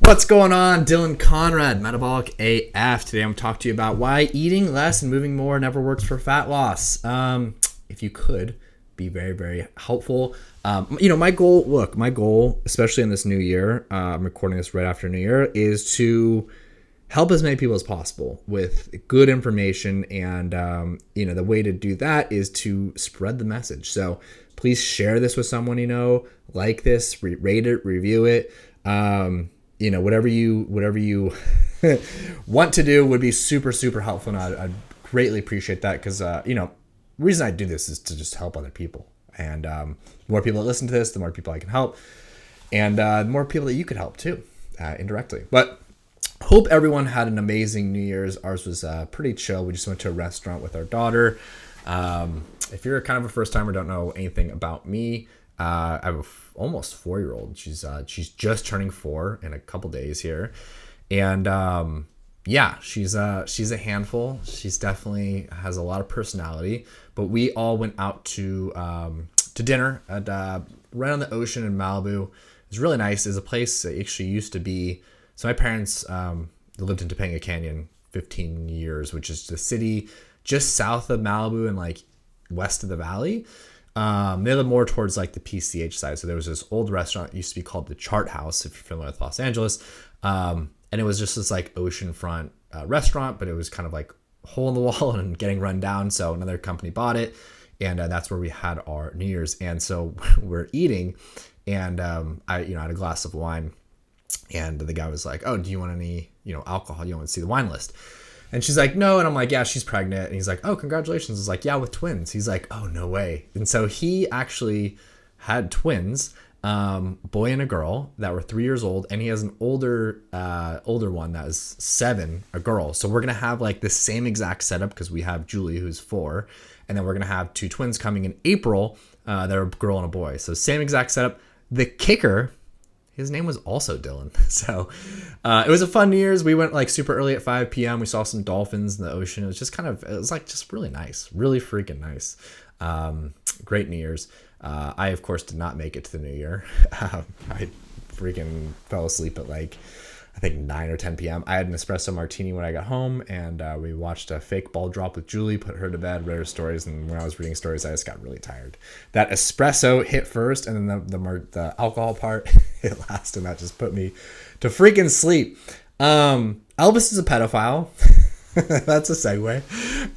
What's going on? Dylan Conrad, Metabolic AF. Today I'm going to talk to you about why eating less and moving more never works for fat loss. If you could, be very, very helpful. My goal, especially in this new year, I'm recording this right after New Year, is to help as many people as possible with good information. And, the way to do that is to spread the message. So please share this with someone you know, like this, rate it, review it. Whatever you want to do would be super, super helpful. And I'd greatly appreciate that because, the reason I do this is to just help other people. And the more people that listen to this, the more people I can help. And the more people that you could help too, indirectly. But hope everyone had an amazing New Year's. Ours was pretty chill. We just went to a restaurant with our daughter. If you're kind of a first timer, don't know anything about me, I have a almost 4-year-old. She's just turning 4 in a couple days here. And she's a handful. She's definitely has a lot of personality. But we all went out to dinner at right on the ocean in Malibu. It was really nice. It's a place that actually used to be. So my parents lived in Topanga Canyon 15 years, which is the city just south of Malibu and like west of the valley. They live more towards like the PCH side. So there was this old restaurant that used to be called the Chart House, if you're familiar with Los Angeles. And it was just this like oceanfront restaurant, but it was kind of like hole in the wall and getting run down. So another company bought it. And that's where we had our New Year's. And so we're eating and I had a glass of wine. And the guy was like, "Oh, do you want any, alcohol? You want to see the wine list?" And she's like, "No." And I'm like, "Yeah, she's pregnant." And he's like, "Oh, congratulations." He's like, "Yeah, with twins." He's like, "Oh, no way." And so he actually had twins, boy and a girl that were 3 years old. And he has an older one that is 7, a girl. So we're going to have like the same exact setup because we have Julie, who's 4. And then we're going to have 2 twins coming in April. They're a girl and a boy. So same exact setup. The kicker, his name was also Dylan. So it was a fun New Year's. We went like super early at 5 p.m. We saw some dolphins in the ocean. It was just just really nice. Really freaking nice. Great New Year's. I, of course, did not make it to the New Year. I freaking fell asleep at I think 9 or 10 p.m. I had an espresso martini when I got home, and we watched a fake ball drop with Julie, put her to bed, read her stories, and when I was reading stories, I just got really tired. That espresso hit first, and then the alcohol part hit last, and that just put me to freaking sleep. Elvis is a pedophile. That's a segue.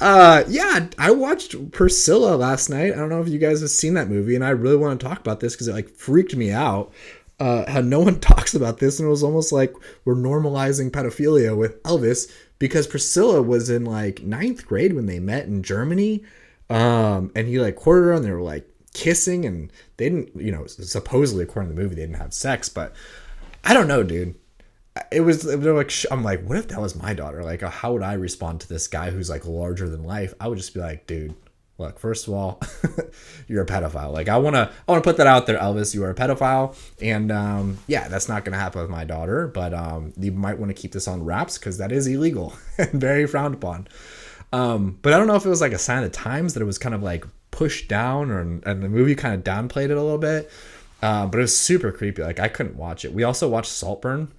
I watched Priscilla last night. I don't know if you guys have seen that movie, and I really want to talk about this because it freaked me out. How no one talks about this, and it was almost like we're normalizing pedophilia with Elvis because Priscilla was in 9th grade when they met in Germany, and he courted her and they were kissing, and they didn't, supposedly according to the movie they didn't have sex, but I don't know, dude. I'm like, what if that was my daughter? How would I respond to this guy who's larger than life? I would just be like, dude, look, first of all, you're a pedophile. I want to put that out there, Elvis. You are a pedophile. And that's not going to happen with my daughter. But you might want to keep this on wraps because that is illegal and very frowned upon. But I don't know if it was a sign of the times that it was kind of pushed down and the movie kind of downplayed it a little bit. But it was super creepy. I couldn't watch it. We also watched Saltburn,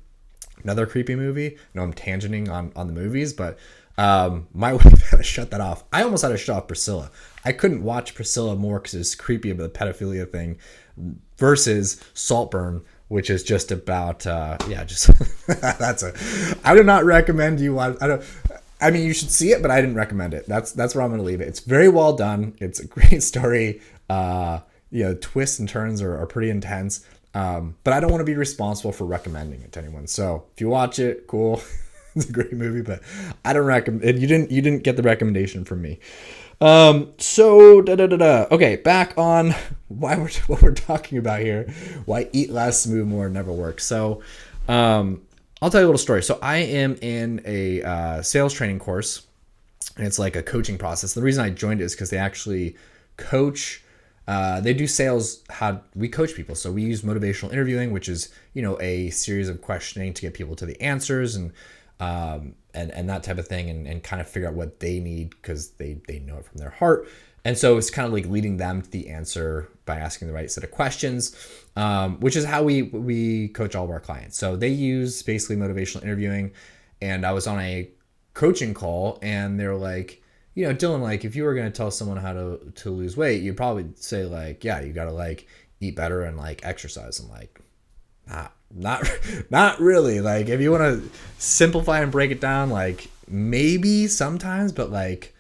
another creepy movie. I'm tangenting on the movies, but my wife had to shut that off. I almost had to shut off Priscilla. I couldn't watch Priscilla more because it was creepy about the pedophilia thing versus Saltburn, which is just about I do not recommend you watch. You should see it, but I didn't recommend it. That's where I'm going to leave it. It's very well done. It's a great story. Twists and turns are pretty intense. But I don't want to be responsible for recommending it to anyone. So if you watch it, cool. It's a great movie, but I don't recommend. You didn't get the recommendation from me. Okay, back on what we're talking about here. Why eat less, move more never works. So, I'll tell you a little story. So I am in a sales training course, and it's like a coaching process. The reason I joined it is because they actually coach. They do sales. How we coach people. So we use motivational interviewing, which is a series of questioning to get people to the answers and that type of thing, and kind of figure out what they need because they know it from their heart. And so it's kind of like leading them to the answer by asking the right set of questions, which is how we coach all of our clients. So they use basically motivational interviewing. And I was on a coaching call and they were like, Dylan, like if you were going to tell someone how to lose weight, you'd probably say like, yeah, you got to like eat better and like exercise. I'm like, not really. Like if you want to simplify and break it down, like maybe sometimes, but like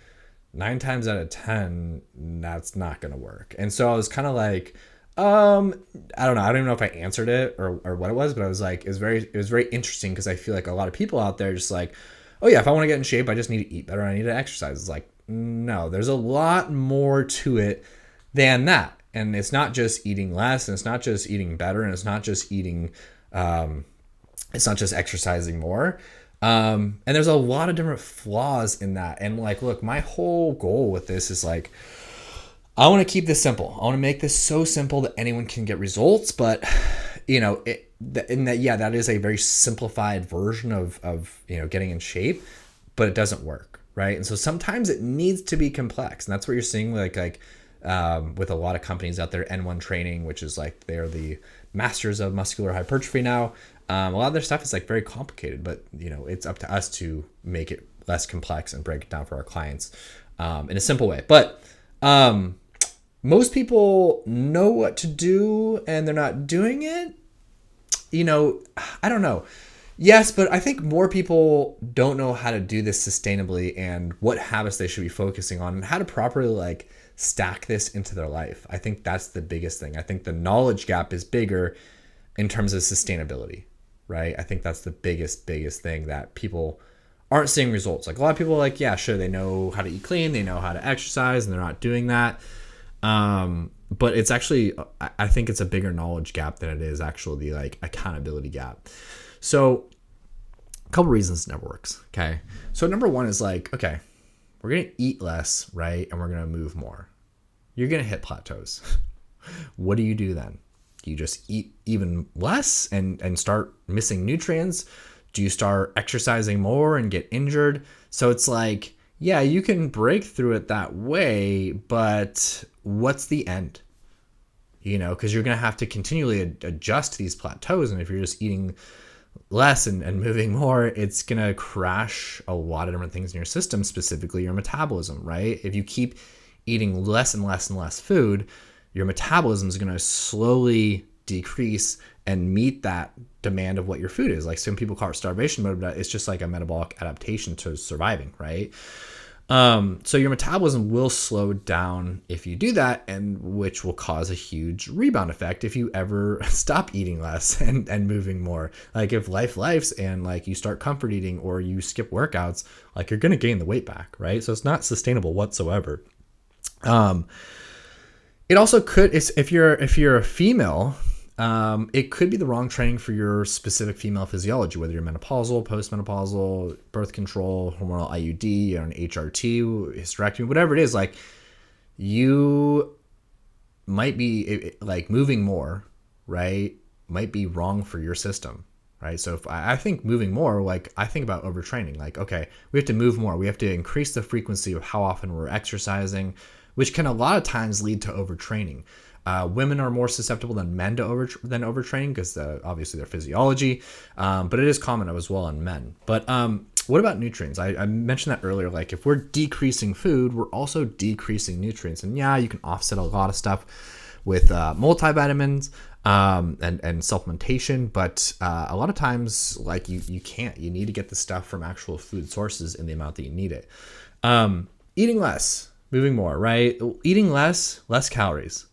9 times out of 10, that's not going to work. And so I was kind of like, I don't know. I don't even know if I answered it or what it was, but I was like, it was very interesting because I feel like a lot of people out there just like, oh yeah, if I want to get in shape, I just need to eat better. I need to exercise. It's like, no, there's a lot more to it than that. And it's not just eating less, and it's not just eating better, and it's not just eating, it's not just exercising more. And there's a lot of different flaws in that. And like, look, my whole goal with this is like, I want to keep this simple. I want to make this so simple that anyone can get results. But, that is a very simplified version of getting in shape, but it doesn't work. Right. And so sometimes it needs to be complex. And that's what you're seeing with with a lot of companies out there, N1 Training, which is like, they're the masters of muscular hypertrophy now. A lot of their stuff is like very complicated, but it's up to us to make it less complex and break it down for our clients in a simple way. But most people know what to do and they're not doing it. I don't know. Yes, but I think more people don't know how to do this sustainably and what habits they should be focusing on and how to properly like stack this into their life. I think that's the biggest thing. I think the knowledge gap is bigger in terms of sustainability, right? I think that's the biggest thing that people aren't seeing results. Like a lot of people are like, yeah, sure, they know how to eat clean, they know how to exercise, and they're not doing that. But it's actually, I think it's a bigger knowledge gap than it is actually the like accountability gap. So a couple reasons it never works. Okay. So number one is like, okay, we're going to eat less, right? And we're going to move more. You're going to hit plateaus. What do you do then? Do you just eat even less and start missing nutrients? Do you start exercising more and get injured? So it's like, yeah, you can break through it that way, but what's the end? Because you're going to have to continually adjust these plateaus. And if you're just eating less and moving more, it's going to crash a lot of different things in your system, specifically your metabolism, right? If you keep eating less and less and less food, your metabolism is going to slowly decrease and meet that demand of what your food is. Like some people call it starvation mode, but it's just like a metabolic adaptation to surviving, right? So your metabolism will slow down if you do that, and which will cause a huge rebound effect if you ever stop eating less and moving more. Like if life and like you start comfort eating or you skip workouts, like you're going to gain the weight back, right? So it's not sustainable whatsoever. It also could, if you're a female, it could be the wrong training for your specific female physiology, whether you're menopausal, postmenopausal, birth control, hormonal IUD, or an HRT, hysterectomy, whatever it is. Like you might be like moving more, right? Might be wrong for your system, right? So if I think moving more, like I think about overtraining. Like, okay, we have to move more. We have to increase the frequency of how often we're exercising, which can a lot of times lead to overtraining. Women are more susceptible than men to overtraining because obviously their physiology, but it is common as well in men. But what about nutrients? I mentioned that earlier. Like if we're decreasing food, we're also decreasing nutrients. And yeah, you can offset a lot of stuff with multivitamins and supplementation, but a lot of times like you can't. You need to get the stuff from actual food sources in the amount that you need it. Eating less, moving more, right? Eating less calories.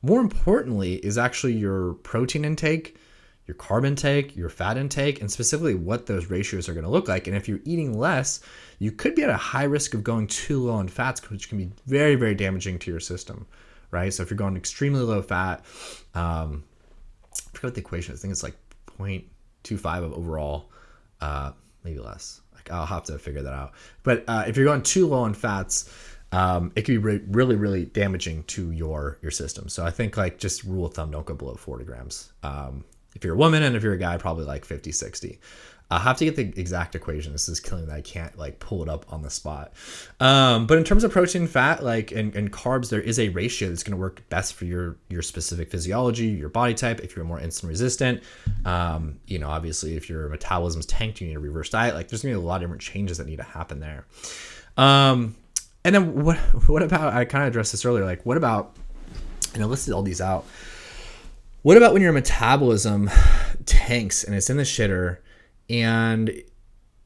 More importantly is actually your protein intake, your carb intake, your fat intake, and specifically what those ratios are going to look like. And if you're eating less, you could be at a high risk of going too low in fats, which can be very, very damaging to your system, right? So if you're going extremely low fat, I forget what the equation is. I think it's like 0.25 of overall, maybe less. Like I'll have to figure that out. But if you're going too low in fats, it can be really, really damaging to your system. So I think like just rule of thumb, don't go below 40 grams. If you're a woman, and if you're a guy, probably like 50-60. I'll have to get the exact equation. This is killing that I can't like pull it up on the spot. But in terms of protein, fat, like and carbs, there is a ratio that's going to work best for your specific physiology, your body type. If you're more insulin resistant, obviously if your metabolism's tanked, you need a reverse diet. Like there's going to be a lot of different changes that need to happen there. And then what about, I kind of addressed this earlier, like what about, and I listed all these out. What about when your metabolism tanks and it's in the shitter, and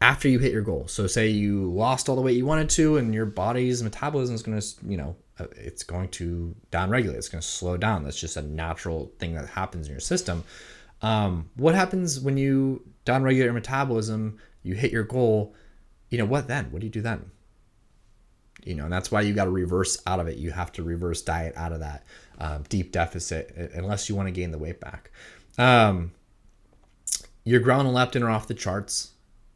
after you hit your goal? So say you lost all the weight you wanted to, and your body's metabolism is going to, it's going to downregulate. It's going to slow down. That's just a natural thing that happens in your system. What happens when you downregulate your metabolism, you hit your goal? What then? What do you do then? And that's why you got to reverse out of it. You have to reverse diet out of that deep deficit unless you want to gain the weight back. Your ghrelin and leptin are off the charts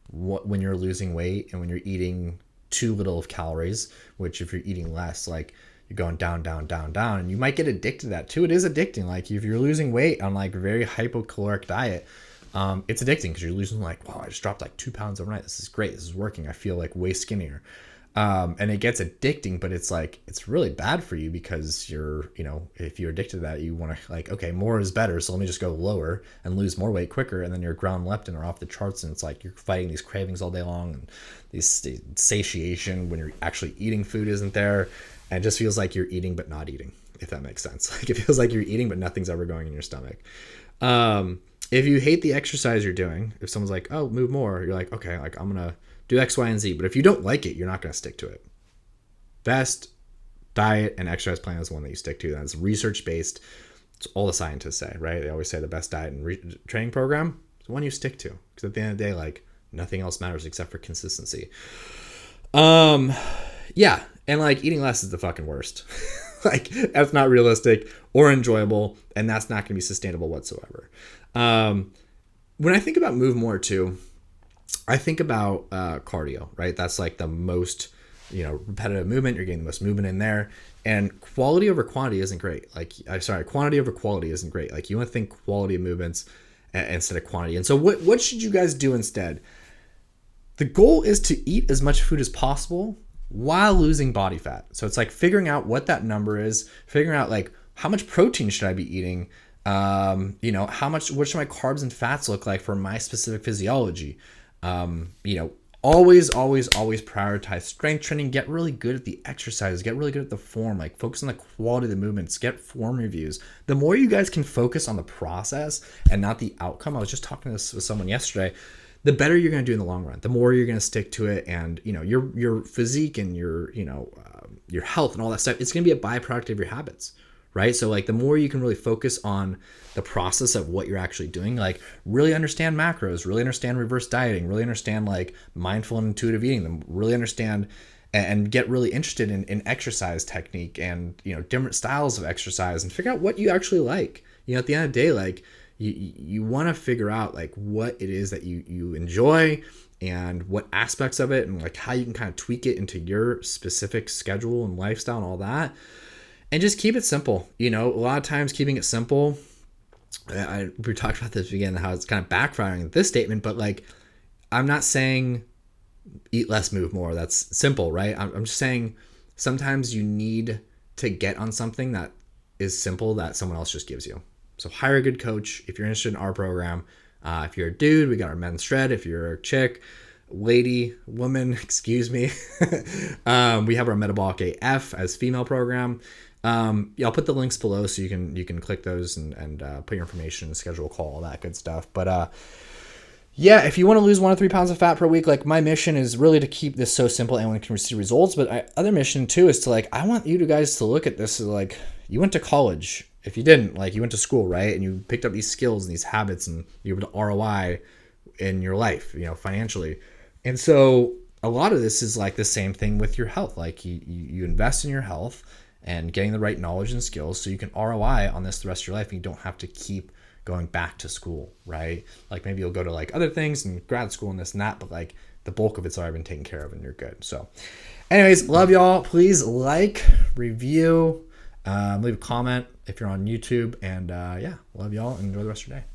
when you're losing weight and when you're eating too little of calories, which if you're eating less, like you're going down, down, down, down, and you might get addicted to that too. It is addicting. Like if you're losing weight on like a very hypocaloric diet, it's addicting because you're losing like, wow, I just dropped like 2 pounds overnight. This is great. This is working. I feel like way skinnier. And it gets addicting, but it's like, it's really bad for you because you're, if you're addicted to that, you want to like, okay, more is better. So let me just go lower and lose more weight quicker. And then your ghrelin and leptin are off the charts. And it's like, you're fighting these cravings all day long, and these satiation when you're actually eating food isn't there. And it just feels like you're eating, but not eating, if that makes sense. Like it feels like you're eating, but nothing's ever going in your stomach. If you hate the exercise you're doing, if someone's like, oh, move more, you're like, okay, like I'm going to do X, Y, and Z. But if you don't like it, you're not going to stick to it. Best diet and exercise plan is the one that you stick to. That's research-based. It's all the scientists say, right? They always say the best diet and training program is the one you stick to. Because at the end of the day, like nothing else matters except for consistency. Yeah. And like eating less is the fucking worst. Like that's not realistic or enjoyable. And that's not going to be sustainable whatsoever. When I think about move more too, I think about cardio, right? That's like the most, repetitive movement. You're getting the most movement in there, and quality over quantity isn't great. Quantity over quality isn't great. Like you want to think quality of movements instead of quantity. And so what should you guys do instead? The goal is to eat as much food as possible while losing body fat. So it's like figuring out what that number is, figuring out like how much protein should I be eating? What should my carbs and fats look like for my specific physiology? Always prioritize strength training. Get really good at the exercise. Get really good at the form. Like focus on the quality of the movements. Get form reviews. The more you guys can focus on the process and not the outcome. I was just talking to this with someone yesterday. The better you're going to do in the long run. The more you're going to stick to it, and your physique and your health and all that stuff. It's going to be a byproduct of your habits. Right? So like the more you can really focus on the process of what you're actually doing, like really understand macros, really understand reverse dieting, really understand like mindful and intuitive eating, really understand and get really interested in exercise technique and, different styles of exercise, and figure out what you actually like. At the end of the day, like you want to figure out like what it is that you enjoy and what aspects of it, and like how you can kind of tweak it into your specific schedule and lifestyle and all that. And just keep it simple. A lot of times keeping it simple, we talked about this again, how it's kind of backfiring this statement, but like, I'm not saying eat less, move more. That's simple, right? I'm just saying sometimes you need to get on something that is simple that someone else just gives you. So hire a good coach. If you're interested in our program, if you're a dude, we got our men's shred. If you're a chick, woman, excuse me, we have our Metabolic AF as female program. I'll put the links below so you can click those and put your information, schedule a call, all that good stuff. But if you want to lose 1 to 3 pounds of fat per week, like my mission is really to keep this so simple anyone can see results. But other mission too is to like, I want you guys to look at this as like, you went to college. If you didn't, like you went to school, right? And you picked up these skills and these habits, and you're able to ROI in your life, financially. And so a lot of this is like the same thing with your health. Like you invest in your health and getting the right knowledge and skills so you can ROI on this the rest of your life, and you don't have to keep going back to school, right? Like maybe you'll go to like other things and grad school and this and that, but like the bulk of it's already been taken care of and you're good. So anyways, love y'all. Please like, review, leave a comment if you're on YouTube, and love y'all. Enjoy the rest of your day.